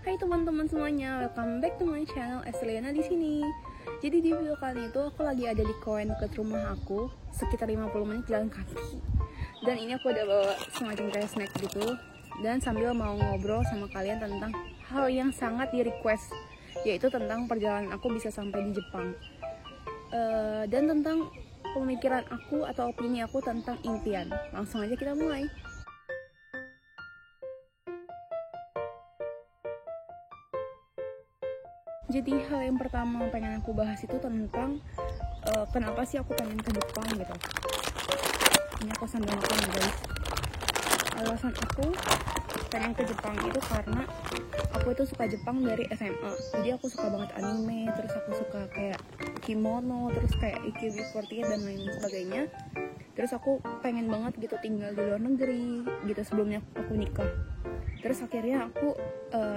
Hai teman-teman semuanya, welcome back to my channel Esteliana di sini. Jadi di video kali itu aku lagi ada di koin dekat rumah aku, sekitar 50 menit jalan kaki. Dan ini aku udah bawa semacam kayak snack gitu, dan sambil mau ngobrol sama kalian tentang hal yang sangat di request, yaitu tentang perjalanan aku bisa sampai di Jepang. Dan tentang pemikiran aku atau opini aku tentang impian. Langsung aja kita mulai. Jadi hal yang pertama pengen aku bahas itu tentang kenapa sih aku pengen ke Jepang gitu. Ini aku sambil makan ya guys. Alasan aku pengen ke Jepang itu karena aku itu suka Jepang dari SMA. Jadi aku suka banget anime, terus aku suka kayak kimono, terus kayak AKB48 dan lain sebagainya. Terus aku pengen banget gitu tinggal di luar negeri gitu sebelumnya aku nikah. Terus akhirnya aku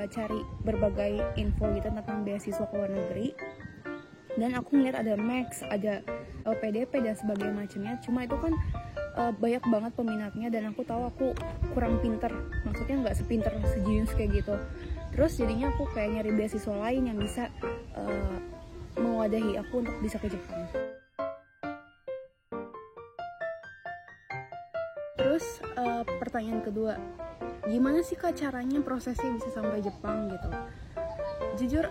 cari berbagai info gitu tentang beasiswa ke luar negeri. Dan aku ngeliat ada Max, ada LPDP dan sebagainya macamnya. Cuma itu kan banyak banget peminatnya dan aku tahu aku kurang pinter. Maksudnya nggak sepinter sejenius kayak gitu. Terus jadinya aku kayak nyari beasiswa lain yang bisa mewadahi aku untuk bisa ke Jepang. Terus pertanyaan kedua, gimana sih kak caranya prosesnya bisa sampai Jepang gitu? Jujur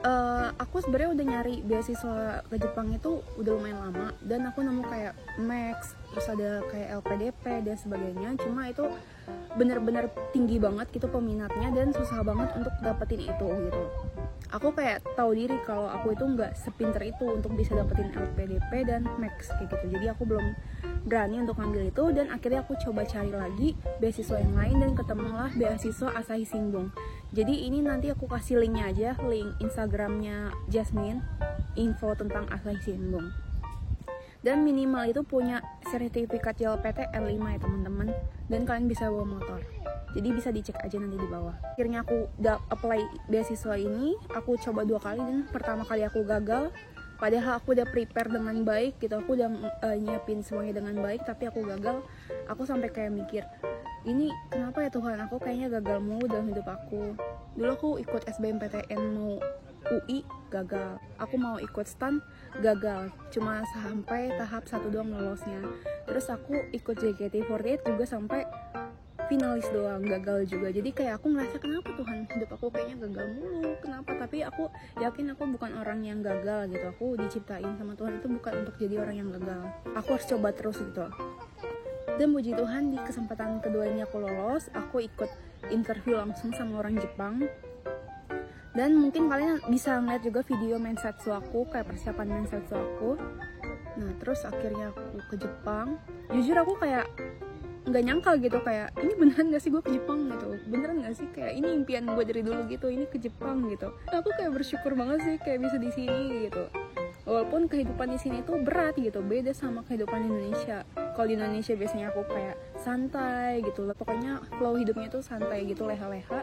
aku sebenarnya udah nyari beasiswa ke Jepang itu udah lumayan lama, dan aku nemu kayak Max, terus ada kayak LPDP dan sebagainya. Cuma itu bener-bener tinggi banget gitu peminatnya dan susah banget untuk dapetin itu gitu. Aku kayak tahu diri kalau aku itu nggak sepinter itu untuk bisa dapetin LPDP dan Max kayak gitu. Jadi aku belum berani untuk ngambil itu, dan akhirnya aku coba cari lagi beasiswa yang lain dan ketemulah beasiswa Asahi Shimbun. Jadi ini nanti aku kasih linknya aja, link Instagramnya Jasmine, info tentang Asahi Shimbun. Dan minimal itu punya sertifikat JLPT L5 ya teman-teman, dan kalian bisa bawa motor. Jadi bisa dicek aja nanti di bawah. Akhirnya aku udah apply beasiswa ini, aku coba 2 kali dan pertama kali aku gagal. Padahal aku udah prepare dengan baik gitu, aku udah nyiapin semuanya dengan baik, tapi aku gagal. Aku sampai kayak mikir, ini kenapa ya Tuhan, aku kayaknya gagal mulu dalam hidup aku. Dulu aku ikut SBMPTN mau UI, gagal. Aku mau ikut STAN, gagal. Cuma sampai tahap 1 doang lolosnya. Terus aku ikut JKT48 juga sampai finalis doang, gagal juga. Jadi kayak aku ngerasa, kenapa Tuhan hidup aku kayaknya gagal mulu, kenapa? Tapi aku yakin aku bukan orang yang gagal gitu. Aku diciptain sama Tuhan itu bukan untuk jadi orang yang gagal. Aku harus coba terus gitu. Dan puji Tuhan di kesempatan kedua ini aku lolos. Aku ikut interview langsung sama orang Jepang. Dan mungkin kalian bisa ngeliat juga video mensatsu aku, kayak persiapan mensatsu aku. Nah terus akhirnya aku ke Jepang. Jujur aku kayak nggak nyangka gitu, kayak ini beneran gak sih gue ke Jepang gitu, beneran gak sih kayak ini impian gue dari dulu gitu, ini ke Jepang gitu. Aku kayak bersyukur banget sih kayak bisa di sini gitu, walaupun kehidupan di sini tuh berat gitu, beda sama kehidupan di Indonesia. Kalau di Indonesia biasanya aku kayak santai gitu, pokoknya flow hidupnya tuh santai gitu, leha-leha.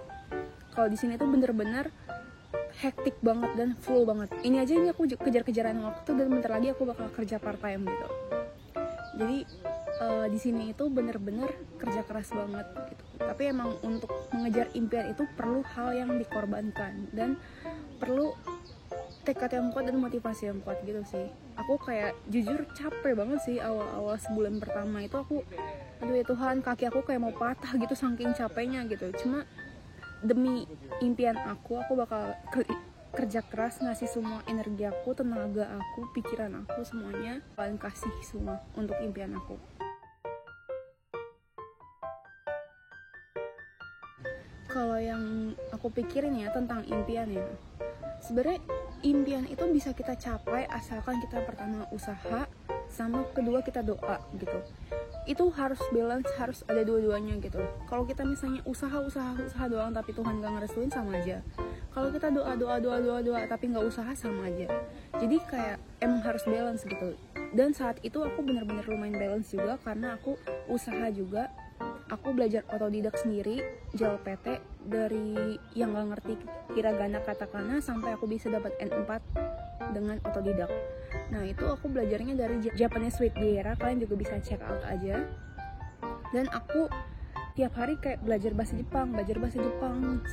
Kalau di sini tuh bener-bener hektik banget dan full banget. Ini aja ini aku kejar-kejaran waktu, dan bentar lagi aku bakal kerja part time gitu. Jadi di sini itu bener-bener kerja keras banget gitu. Tapi emang untuk mengejar impian itu perlu hal yang dikorbankan, dan perlu tekad yang kuat dan motivasi yang kuat gitu sih. Aku kayak jujur capek banget sih awal-awal sebulan pertama itu. Aku aduh ya Tuhan, kaki aku kayak mau patah gitu saking capeknya gitu. Cuma demi impian aku bakal kerja keras, ngasih semua energi aku, tenaga aku, pikiran aku, semuanya paling kasih semua untuk impian aku. Kalau yang aku pikirin ya tentang impian ya, sebenarnya impian itu bisa kita capai asalkan kita pertama usaha, sama kedua kita doa gitu. Itu harus balance, harus ada dua-duanya gitu. Kalau kita misalnya usaha doang tapi Tuhan gak ngerestuin, sama aja. Kalau kita doa tapi nggak usaha, sama aja. Jadi kayak emang harus balance gitu. Dan saat itu aku benar-benar lumayan balance juga, karena aku usaha juga. Aku belajar otodidak sendiri, JLPT, dari yang gak ngerti hiragana katakana sampai aku bisa dapat N4 dengan otodidak. Nah itu aku belajarnya dari Japanese Sweet Diera, kalian juga bisa check out aja. Dan aku tiap hari kayak belajar bahasa Jepang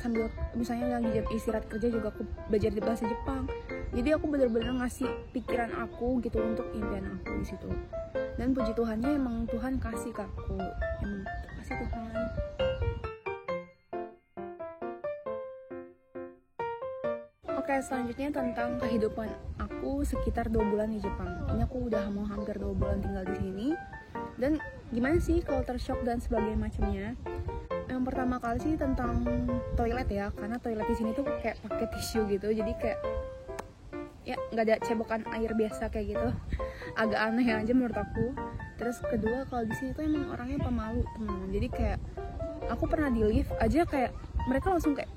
sambil misalnya lagi jam istirahat kerja juga aku belajar bahasa Jepang. Jadi aku benar-benar ngasih pikiran aku gitu untuk impian aku di situ. Dan puji Tuhannya emang Tuhan kasih ke aku, emang kasih Tuhan. Oke, selanjutnya tentang kehidupan aku sekitar 2 bulan di Jepang. Ini aku udah mau hampir 2 bulan tinggal di sini. Dan gimana sih culture shock dan sebagainya macamnya? Yang pertama kali sih tentang toilet ya, karena toilet di sini tuh kayak pakai tisu gitu, jadi kayak ya nggak ada cebokan air biasa kayak gitu, agak aneh aja menurut aku. Terus kedua, kalau di sini tuh emang orangnya pemalu teman-teman, jadi kayak aku pernah di lift aja kayak mereka langsung kayak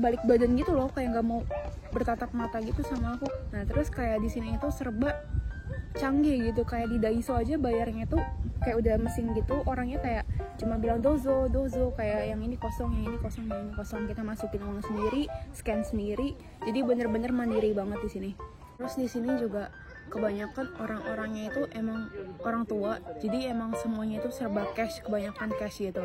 balik badan gitu loh, kayak nggak mau bertatap mata gitu sama aku. Nah terus kayak di sini itu serba canggih gitu, kayak di Daiso aja bayarnya tuh kayak udah mesin gitu, orangnya kayak cuma bilang dozo, kayak yang ini kosong, yang ini kosong, kita masukin uang sendiri, scan sendiri, jadi bener-bener mandiri banget di sini. Terus di sini juga kebanyakan orang-orangnya itu emang orang tua, jadi emang semuanya itu serba cash, kebanyakan cash gitu.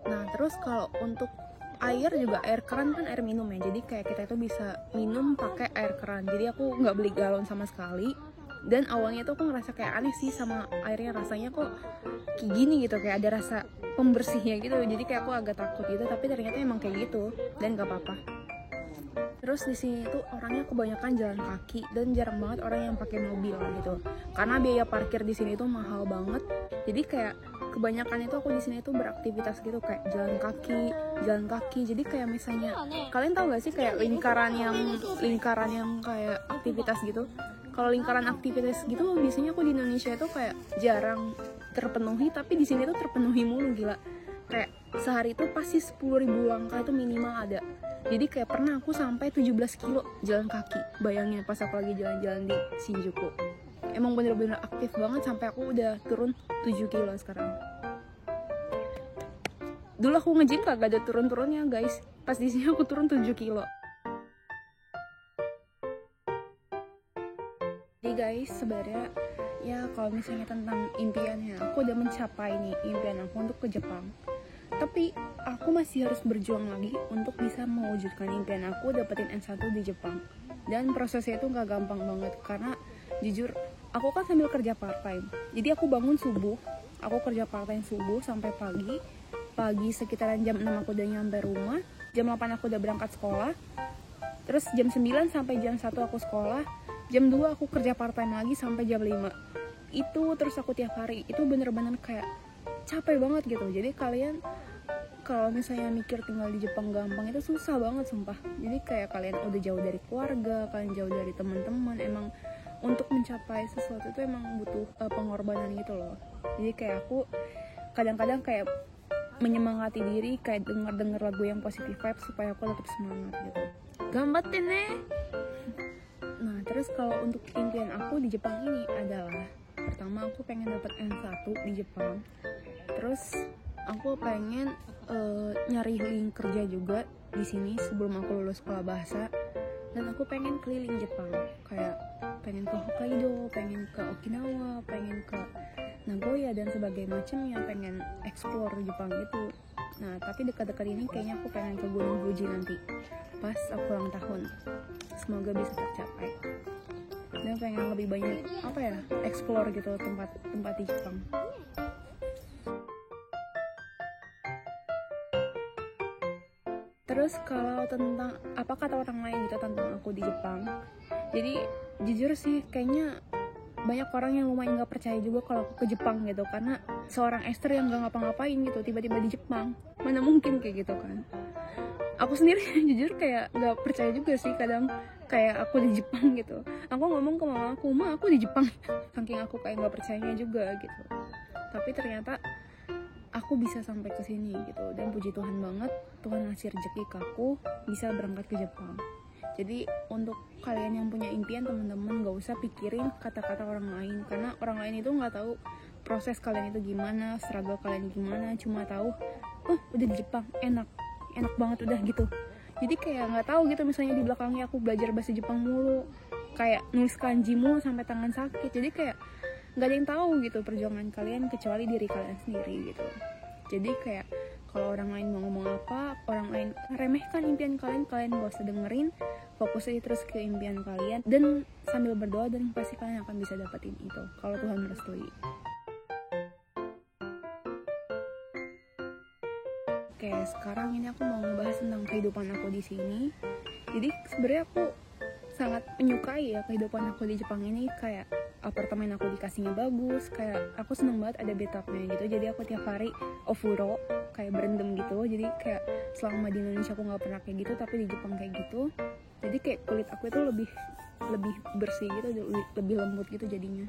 Nah terus kalau untuk air juga, air keran kan air minum ya, jadi kayak kita itu bisa minum pakai air keran, jadi aku nggak beli galon sama sekali. Dan awalnya tuh aku ngerasa kayak aneh sih sama airnya, rasanya kok kayak gini gitu, kayak ada rasa pembersihnya gitu, jadi kayak aku agak takut gitu, tapi ternyata emang kayak gitu dan gak apa-apa. Terus di sini tuh orangnya kebanyakan jalan kaki dan jarang banget orang yang pakai mobil gitu, karena biaya parkir di sini tuh mahal banget. Jadi kayak kebanyakan itu aku di sini tuh beraktivitas gitu, kayak jalan kaki. Jadi kayak misalnya kalian tahu gak sih kayak lingkaran yang kayak aktivitas gitu. Kalau lingkaran aktivitas gitu biasanya aku di Indonesia itu kayak jarang terpenuhi, tapi di sini tuh terpenuhi mulu, gila. Kayak sehari itu pasti 10.000 langkah itu minimal ada. Jadi kayak pernah aku sampai 17 kilo jalan kaki, bayangin pas aku lagi jalan-jalan di Shinjuku. Emang bener-bener aktif banget sampai aku udah turun 7 kilo sekarang. Dulu aku nge-gym gak ada turun-turunnya guys, pas di sini aku turun 7 kilo. Jadi guys, sebenarnya ya kalau misalnya tentang impiannya, aku udah mencapai nih impian aku untuk ke Jepang. Tapi aku masih harus berjuang lagi untuk bisa mewujudkan impian aku dapetin N1 di Jepang. Dan prosesnya itu gak gampang banget, karena jujur aku kan sambil kerja part time. Jadi aku bangun subuh, aku kerja part time subuh sampai pagi sekitaran jam 6 aku udah nyampe rumah, jam 8 aku udah berangkat sekolah, terus jam 9 sampai jam 1 aku sekolah, jam 2 aku kerja part time lagi sampai jam 5. Itu terus aku tiap hari, itu bener-bener kayak capek banget gitu. Jadi kalian kalau misalnya mikir tinggal di Jepang gampang, itu susah banget sumpah. Jadi kayak kalian udah jauh dari keluarga, kalian jauh dari teman-teman, emang untuk mencapai sesuatu itu emang butuh pengorbanan gitu loh. Jadi kayak aku kadang-kadang kayak menyemangati diri, kayak denger lagu yang positive vibes supaya aku tetap semangat gitu. Gambatte ne. Nah terus kalau untuk impian aku di Jepang ini adalah, pertama aku pengen dapat N1 di Jepang. Terus aku pengen nyari link kerja juga di sini sebelum aku lulus sekolah bahasa. Dan aku pengen keliling Jepang, kayak pengen ke Hokkaido, pengen ke Okinawa, pengen ke Nagoya dan sebagainya macamnya, pengen explore Jepang itu. Nah tapi dekat-dekat ini kayaknya aku pengen ke Gunung Fuji nanti pas aku ulang tahun, semoga bisa tercapai. Dan pengen lebih banyak explore gitu tempat di Jepang. Terus kalau tentang apa kata orang lain gitu tentang aku di Jepang, jadi jujur sih kayaknya banyak orang yang lumayan gak percaya juga kalau aku ke Jepang gitu, karena seorang Esther yang gak ngapa-ngapain gitu tiba-tiba di Jepang, mana mungkin kayak gitu kan. Aku sendiri jujur kayak gak percaya juga sih kadang, kayak aku di Jepang gitu. Aku ngomong ke mama aku, "Ma, aku di Jepang." Saking aku kayak gak percayanya juga gitu. Tapi ternyata aku bisa sampai ke sini gitu, dan puji Tuhan banget, Tuhan ngasih rezeki ke aku bisa berangkat ke Jepang. Jadi untuk kalian yang punya impian, teman-teman gak usah pikirin kata-kata orang lain, karena orang lain itu gak tahu proses kalian itu gimana, struggle kalian gimana, cuma tahu udah di Jepang enak banget udah gitu. Jadi kayak nggak tahu gitu, misalnya di belakangnya aku belajar bahasa Jepang mulu, kayak nulis kanji mulu sampai tangan sakit. Jadi kayak nggak ada yang tahu gitu perjuangan kalian kecuali diri kalian sendiri gitu. Jadi kayak kalau orang lain mau ngomong apa, orang lain remehkan impian kalian, kalian gak usah dengerin, fokus aja terus ke impian kalian dan sambil berdoa, dan pasti kalian akan bisa dapetin itu kalau Tuhan merestui. Oke, sekarang ini aku mau ngebahas tentang kehidupan aku di sini. Jadi sebenarnya aku sangat menyukai ya kehidupan aku di Jepang ini. Kayak apartemen aku dikasihnya bagus, kayak aku seneng banget ada bathtubnya gitu. Jadi aku tiap hari ofuro, kayak berendam gitu. Jadi kayak selama di Indonesia aku nggak pernah kayak gitu, tapi di Jepang kayak gitu. Jadi kayak kulit aku itu lebih bersih gitu, lebih lembut gitu jadinya.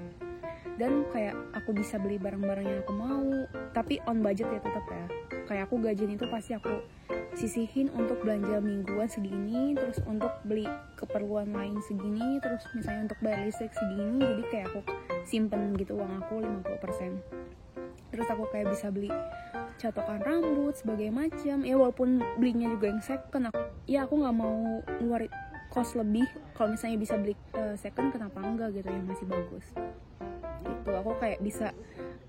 Dan kayak aku bisa beli barang-barang yang aku mau, tapi on budget ya tetap ya. Kayak aku gajian itu pasti aku sisihin untuk belanja mingguan segini, terus untuk beli keperluan lain segini, terus misalnya untuk bayar listrik segini. Jadi kayak aku simpen gitu uang aku 50%. Terus aku kayak bisa beli catokan rambut sebagai macam ya, walaupun belinya juga yang second, aku nggak mau ngeluarin cost lebih. Kalau misalnya bisa beli second, kenapa enggak gitu yang masih bagus gitu. Aku kayak bisa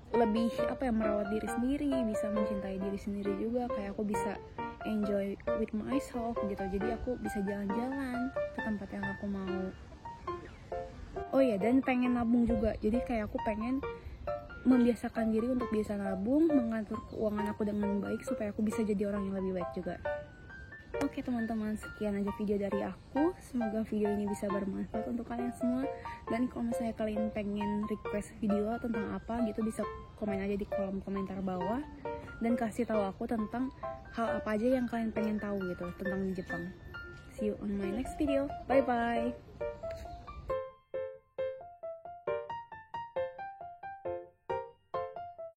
lebih merawat diri sendiri, bisa mencintai diri sendiri juga. Kayak aku bisa enjoy with myself gitu. Jadi aku bisa jalan-jalan ke tempat yang aku mau. Oh ya, dan pengen nabung juga. Jadi kayak aku pengen membiasakan diri untuk bisa nabung, mengatur keuangan aku dengan baik supaya aku bisa jadi orang yang lebih baik juga. Oke teman-teman, sekian aja video dari aku. Semoga video ini bisa bermanfaat untuk kalian semua. Dan kalau misalnya kalian pengen request video tentang apa gitu, bisa komen aja di kolom komentar bawah. Dan kasih tahu aku tentang hal apa aja yang kalian pengen tahu gitu tentang Jepang. See you on my next video. Bye bye.